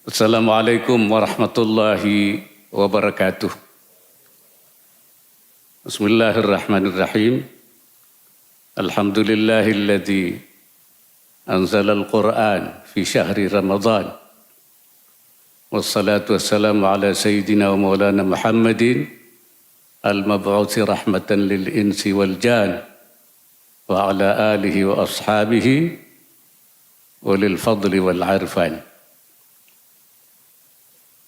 Assalamualaikum warahmatullahi wabarakatuh. Bismillahirrahmanirrahim. Alhamdulillahilladzi anzala al-Qur'an fi syahri Ramadan. Wassalatu wassalamu ala sayyidina wa maulana Muhammadin al-mab'uthi rahmatan lil insi wal jan wa ala alihi wa ashabihi wa lil fadli wal arfan.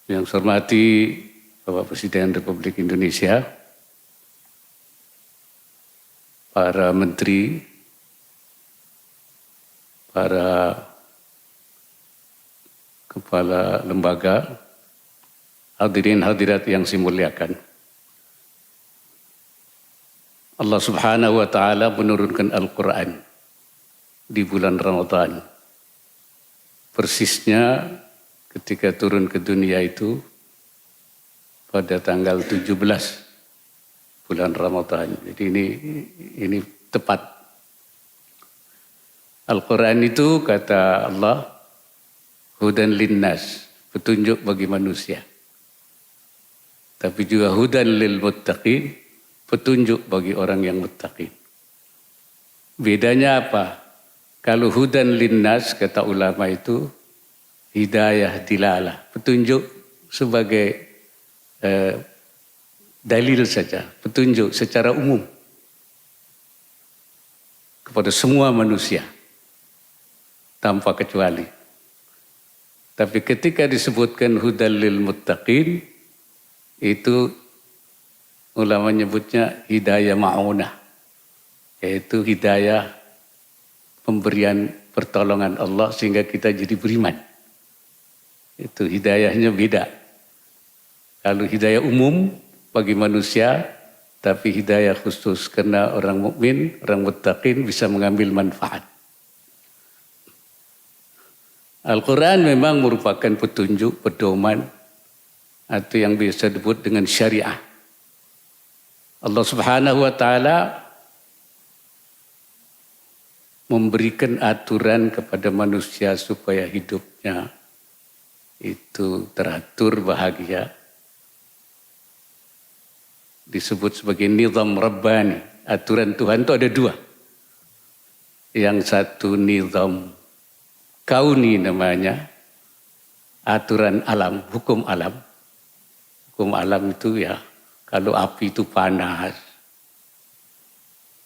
Yang saya hormati Bapak Presiden Republik Indonesia, para menteri, para kepala lembaga, hadirin hadirat yang saya muliakan. Allah Subhanahu wa Ta'ala menurunkan Al-Quran di bulan Ramadan. Persisnya ketika turun ke dunia itu pada tanggal 17 bulan Ramadan. Jadi ini tepat. Al-Quran itu kata Allah, hudan linnas, petunjuk bagi manusia. Tapi juga hudan lil muttaqin, petunjuk bagi orang yang muttaqin. Bedanya apa? Kalau hudan linnas kata ulama itu hidayah dilalah, petunjuk sebagai dalil saja, petunjuk secara umum kepada semua manusia tanpa kecuali. Tapi ketika disebutkan hudal lil muttaqin, itu ulama menyebutnya hidayah ma'unah, yaitu hidayah pemberian pertolongan Allah sehingga kita jadi beriman. Itu hidayahnya beda. Kalau hidayah umum bagi manusia, tapi hidayah khusus karena orang mukmin, orang muttaqin bisa mengambil manfaat. Al-Quran memang merupakan petunjuk, pedoman, atau yang biasa disebut dengan syariah. Allah Subhanahu wa Ta'ala memberikan aturan kepada manusia supaya hidupnya itu teratur bahagia. Disebut sebagai nizam rabbani. Aturan Tuhan itu ada dua. Yang satu nizam kauni namanya, aturan alam, hukum alam. Hukum alam itu ya, kalau api itu panas,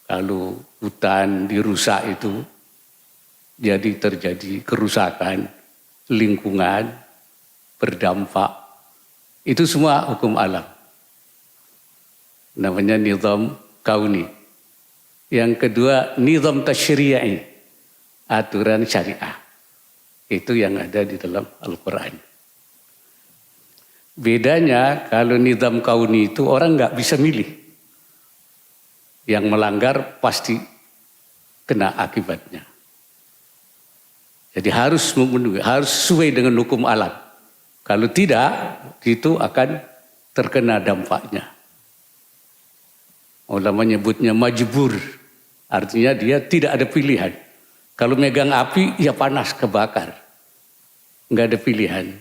kalau hutan dirusak itu, jadi terjadi kerusakan, lingkungan berdampak. Itu semua hukum alam. Namanya nizam kauni. Yang kedua, nizam tasyri'i, aturan syariah. Itu yang ada di dalam Al-Quran. Bedanya kalau nizam kauni itu orang nggak bisa milih. Yang melanggar pasti kena akibatnya. Jadi harus sesuai dengan hukum alam. Kalau tidak, itu akan terkena dampaknya. Ulama menyebutnya majbur. Artinya dia tidak ada pilihan. Kalau megang api, ya panas, kebakar. Enggak ada pilihan.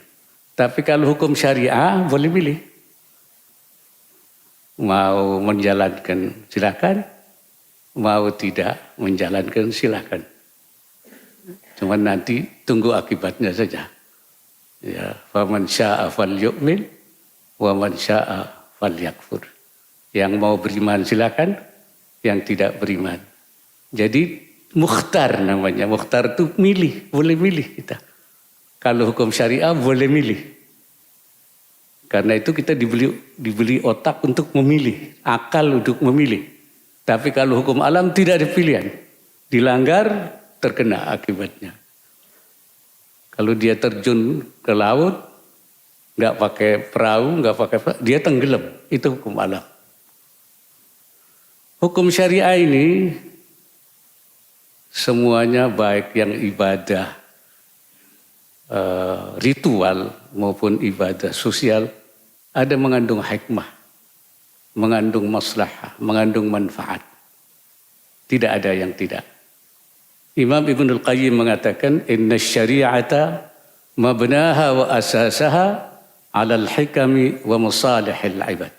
Tapi kalau hukum syariah, boleh pilih. Mau menjalankan, silakan. Mau tidak menjalankan, silakan. Cuma nanti tunggu akibatnya saja. Ya, faman syaa falyu'min wa man syaa falyakfur. Yang mau beriman silakan, yang tidak beriman. Jadi mukhtar namanya. Mukhtar itu milih, boleh milih kita. Kalau hukum syariah boleh milih. Karena itu kita dibeli otak untuk memilih, akal untuk memilih. Tapi kalau hukum alam tidak ada pilihan. Dilanggar terkena akibatnya. Kalau dia terjun ke laut, nggak pakai perahu, dia tenggelam. Itu hukum alam. Hukum syariah ini semuanya baik yang ibadah ritual maupun ibadah sosial ada mengandung hikmah, mengandung maslahah, mengandung manfaat. Tidak ada yang tidak. Imam Ibnul Qayyim mengatakan inna syari'ata mabnaha wa asasaha 'alal hikami wa masalihil ibad.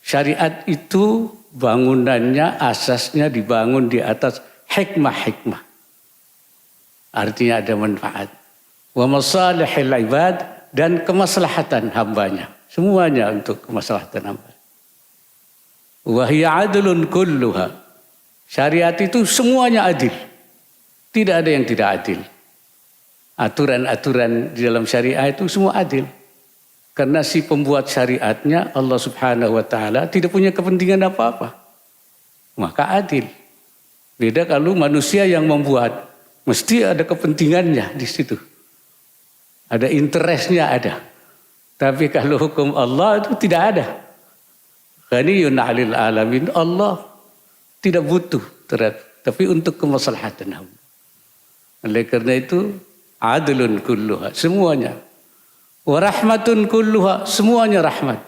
Syariat itu bangunannya, asasnya dibangun di atas hikmah-hikmah. Artinya ada manfaat. Wa masalihil ibad, dan kemaslahatan hambanya. Semuanya untuk kemaslahatan hamba. Wa hiya adlun kulluha. Syariat itu semuanya adil. Tidak ada yang tidak adil. Aturan-aturan di dalam syariat itu semua adil. Karena si pembuat syariatnya Allah Subhanahu wa taala tidak punya kepentingan apa-apa. Maka adil. Beda kalau manusia yang membuat, mesti ada kepentingannya di situ. Ada interestnya ada. Tapi kalau hukum Allah itu tidak ada. Ghaniyun 'anil alamin, Allah tidak butuh tapi untuk kemaslahatan hamba. Oleh karena itu adlun kulluha, semuanya. Wa rahmatun kulluha, semuanya rahmat.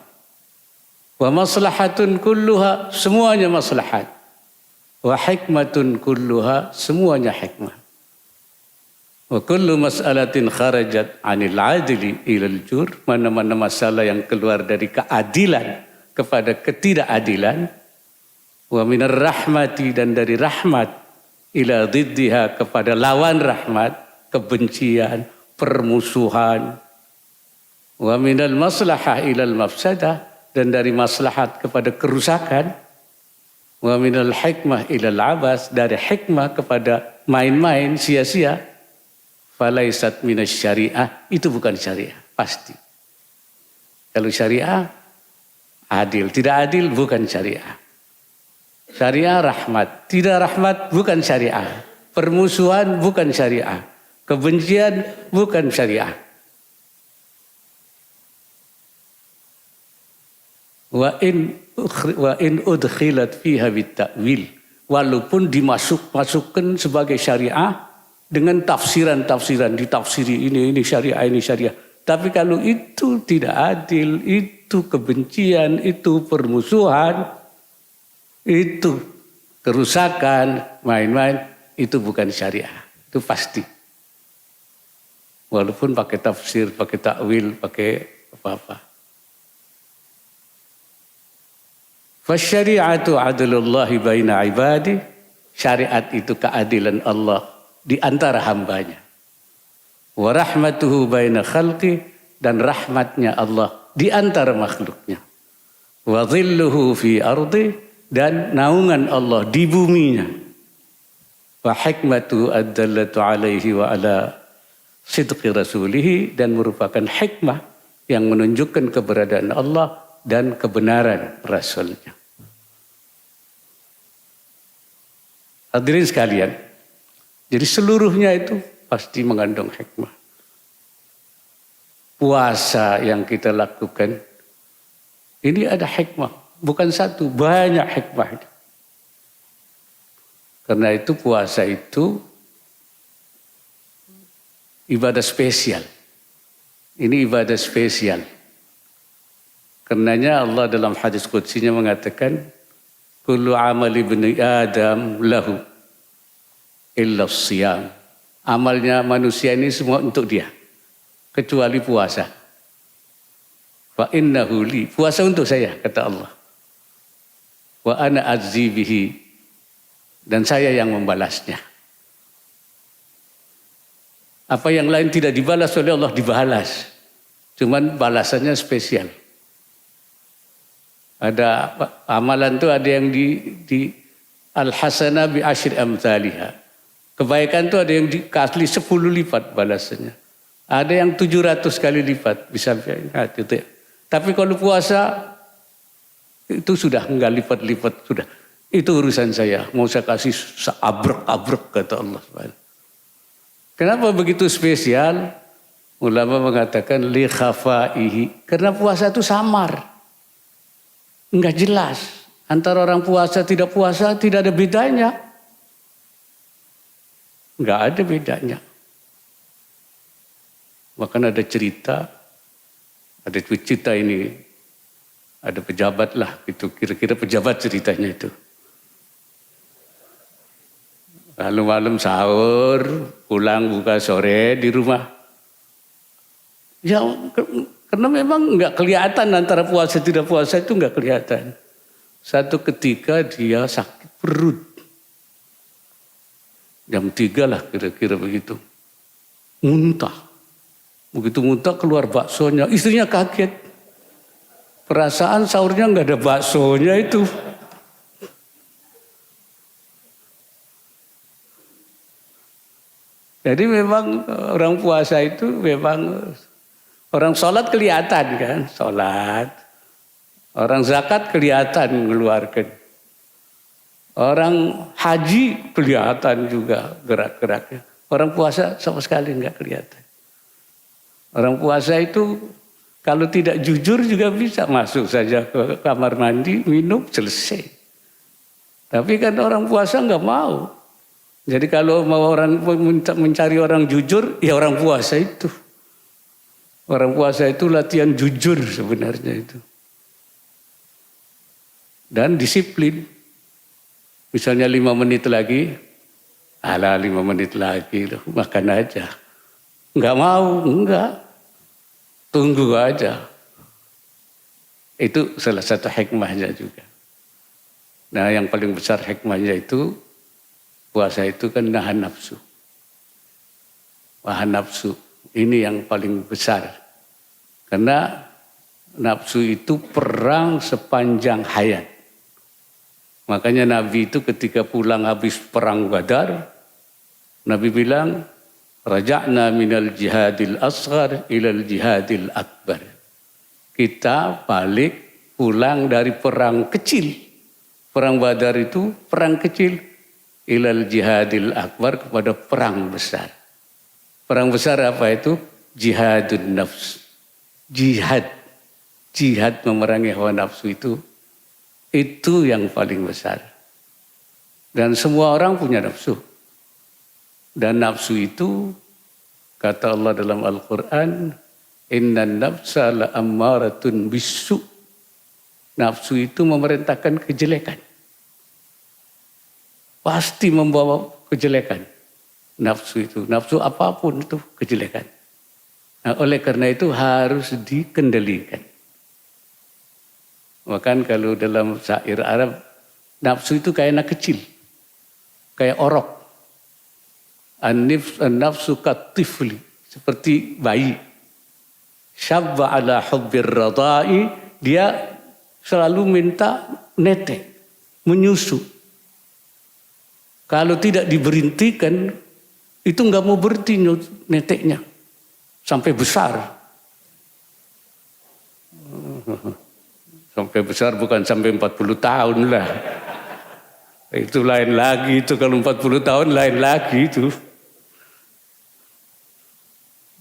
Wa maslahatun kulluha, semuanya maslahat. Wa hikmatun kulluha, semuanya hikmah. Wa kullu mas'alatin kharajat 'anil 'adli ilal jur, mana-mana masalah yang keluar dari keadilan kepada ketidakadilan, wa minar rahmati, dan dari rahmat, ila diddiha, kepada lawan rahmat, kebencian, permusuhan, wa minal maslahah ilal mafsadah, dan dari maslahat kepada kerusakan, wa minal hikmah ilal abas, dari hikmah kepada main-main sia-sia, falaisat minas syariah, itu bukan syariah, pasti. Kalau syariah adil, tidak adil bukan syariah. Syariah rahmat, tidak rahmat bukan syariah. Permusuhan bukan syariah. Kebencian bukan syariah. Wa in udkhilat fiha bitta'wil, walaupun masukkan sebagai syariah dengan tafsiran-tafsiran, ditafsiri ini syariah. Tapi kalau itu tidak adil, itu kebencian, itu permusuhan, itu kerusakan, main-main, itu bukan syariah. Itu pasti. Walaupun pakai tafsir, pakai takwil, pakai apa-apa. Fasyari'atu adlullahi baina ibadi. Syariat itu keadilan Allah di antara hambanya. Wa rahmatuhu baina khalqi, dan rahmatnya Allah di antara makhluknya. Wa dhilluhu fi ardi, dan naungan Allah di buminya. Wa hikmatu ad-dallatu alaihi wa ala sidqi rasulihi, dan merupakan hikmah yang menunjukkan keberadaan Allah dan kebenaran Rasulnya. Hadirin sekalian, jadi seluruhnya itu pasti mengandung hikmah. Puasa yang kita lakukan, ini ada hikmah. Bukan satu, banyak hikmah. Karena itu puasa itu ibadah spesial. Ini ibadah spesial. Karenanya Allah dalam hadis qudsinya mengatakan, kullu amali ibni Adam lahu illa siyam. Amalnya manusia ini semua untuk dia, kecuali puasa. Fa innahu li, puasa untuk saya, kata Allah. Wa ana azzi bihi, dan saya yang membalasnya. Apa yang lain tidak dibalas oleh Allah, dibalas. Cuman balasannya spesial. Ada amalan itu ada yang di al-hasanah bi asyri amsalihha. Kebaikan itu ada yang dikasih 10 lipat balasannya. Ada yang 700 kali lipat bisa gitu ya. Tapi kalau puasa itu sudah enggak lipat-lipat, sudah. Itu urusan saya. Mau saya kasih seabrek-abrek, kata Allah. Kenapa begitu spesial? Ulama mengatakan li khafaihi, karena puasa itu samar. Enggak jelas. Antara orang puasa tidak puasa tidak ada bedanya. Enggak ada bedanya. Bahkan ada cerita ini, ada pejabat lah, itu kira-kira pejabat ceritanya itu. Lalu malam sahur, pulang buka sore di rumah. Ya karena memang nggak kelihatan antara puasa tidak puasa itu nggak kelihatan. Satu ketika dia sakit perut. Jam 3 lah kira-kira begitu. Muntah. Begitu muntah keluar baksonya. Istrinya kaget. Perasaan sahurnya nggak ada baksonya itu. Jadi memang orang puasa itu memang orang sholat kelihatan kan. Sholat. Orang zakat kelihatan mengeluarkan. Orang haji kelihatan juga gerak-geraknya. Orang puasa sama sekali nggak kelihatan. Orang puasa itu kalau tidak jujur juga bisa masuk saja ke kamar mandi, minum, selesai. Tapi kan orang puasa nggak mau. Jadi kalau mau orang mencari orang jujur, ya orang puasa itu. Orang puasa itu latihan jujur sebenarnya itu. Dan disiplin. Misalnya 5 menit lagi, 5 menit lagi, makan aja. Enggak mau, enggak. Tunggu aja. Itu salah satu hikmahnya juga. Nah yang paling besar hikmahnya itu, puasa itu kan nahan nafsu. Nahan nafsu, ini yang paling besar. Karena nafsu itu perang sepanjang hayat. Makanya Nabi itu ketika pulang habis perang Badar, Nabi bilang, raja'na minal jihadil asghar ilal jihadil akbar. Kita balik pulang dari perang kecil. Perang Badar itu perang kecil. Ilal jihadil akbar kepada perang besar. Perang besar apa itu? Jihadun nafs. Jihad. Jihad memerangi hawa nafsu itu yang paling besar. Dan semua orang punya nafsu. Dan nafsu itu, kata Allah dalam Al-Quran, innan nafsa la'ammaratun bisu. Nafsu itu memerintahkan kejelekan. Pasti membawa kejelekan. Nafsu itu, nafsu apapun itu kejelekan. Nah, oleh karena itu harus dikendalikan. Bahkan kalau dalam syair Arab, nafsu itu kayak anak kecil. Kayak orok. An-nafsu katifli. Seperti bayi. Syabba ala hubbir radai. Dia selalu minta netek. Menyusu. Kalau tidak diberhentikan, itu nggak mau berhenti neteknya. Sampai besar. Sampai besar bukan sampai 40 tahun lah. Itu lain lagi, itu kalau 40 tahun lain lagi itu.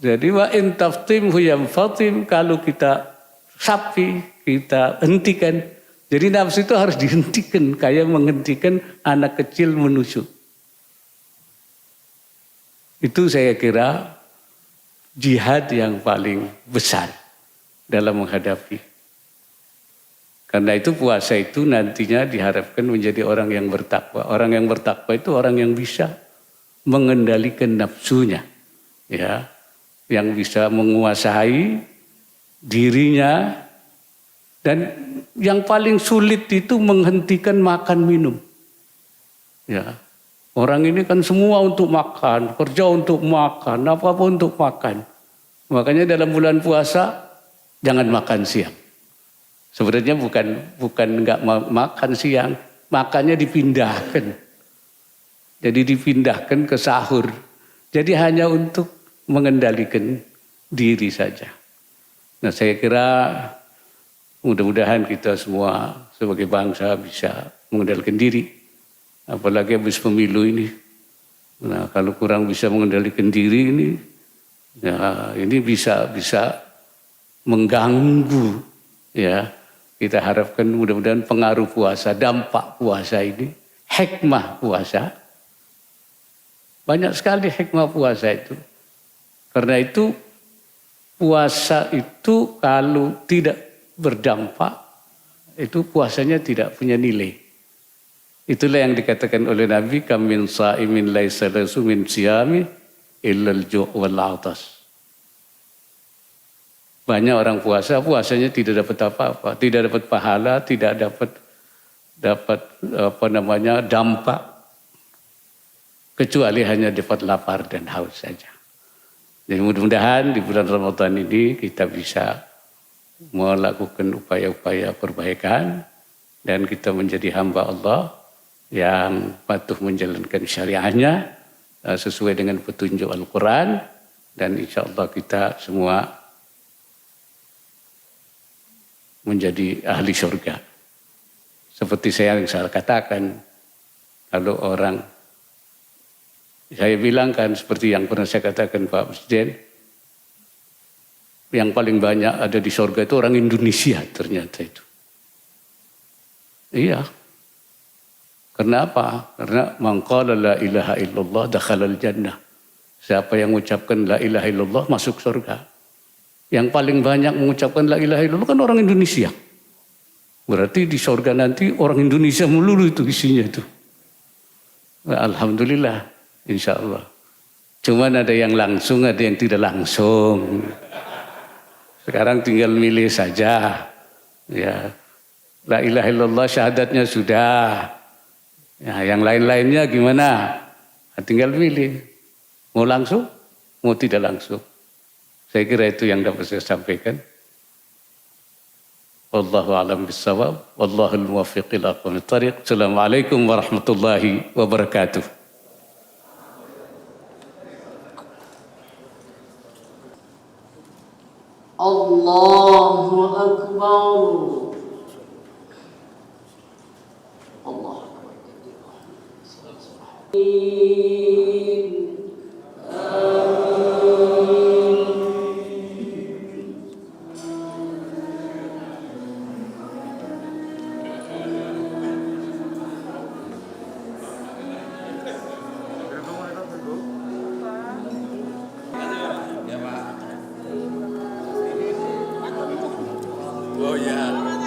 Jadi wa in taftim huyam fatim, kalau kita sapi, kita hentikan. Jadi nafsu itu harus dihentikan, kayak menghentikan anak kecil menusuk. Itu saya kira jihad yang paling besar dalam menghadapi. Karena itu puasa itu nantinya diharapkan menjadi orang yang bertakwa. Orang yang bertakwa itu orang yang bisa mengendalikan nafsunya. Ya, yang bisa menguasai dirinya. Dan yang paling sulit itu menghentikan makan minum. Ya, orang ini kan semua untuk makan, kerja untuk makan, apapun untuk makan. Makanya dalam bulan puasa jangan makan siang. Sebenarnya bukan nggak makan siang, makannya dipindahkan. Jadi dipindahkan ke sahur. Jadi hanya untuk mengendalikan diri saja. Nah saya kira mudah-mudahan kita semua sebagai bangsa bisa mengendalikan diri. Apalagi habis pemilu ini. Nah kalau kurang bisa mengendalikan diri ini, ya ini bisa mengganggu ya. Kita harapkan mudah-mudahan pengaruh puasa, dampak puasa ini, hikmah puasa. Banyak sekali hikmah puasa itu. Karena itu puasa itu kalau tidak berdampak, itu puasanya tidak punya nilai. Itulah yang dikatakan oleh Nabi, kam min sa'imin laisa lahu min siyami illa al-ju' wal 'atas. Banyak orang puasa, puasanya tidak dapat apa-apa, tidak dapat pahala, tidak dapat dampak, kecuali hanya dapat lapar dan haus saja. Jadi mudah-mudahan di bulan Ramadan ini kita bisa melakukan upaya-upaya perbaikan dan kita menjadi hamba Allah yang patuh menjalankan syariahnya sesuai dengan petunjuk Al-Quran, dan insya Allah kita semua menjadi ahli surga. Seperti yang saya katakan, kalau orang, saya bilang kan seperti yang pernah saya katakan Pak Presiden, yang paling banyak ada di surga itu orang Indonesia ternyata itu. Iya. Kenapa? Karena man qala la ilaha illallah dakhalal jannah. Siapa yang mengucapkan la ilaha illallah masuk surga. Yang paling banyak mengucapkan la ilaha illallah kan orang Indonesia. Berarti di surga nanti orang Indonesia melulu itu isinya itu. Alhamdulillah, insya Allah. Cuman ada yang langsung, ada yang tidak langsung. Sekarang tinggal milih saja. Ya, la ilaha illallah syahadatnya sudah. Ya, yang lain-lainnya gimana? Nah, tinggal pilih. Mau langsung, mau tidak langsung. Saya kira itu yang dapat saya sampaikan. Wallahu a'lam bissawab. Wallahul muwaffiq ila aqwamit thariq. Assalamualaikum warahmatullahi wabarakatuh. Allahu Akbar. Allahu Akbar. Oh ya.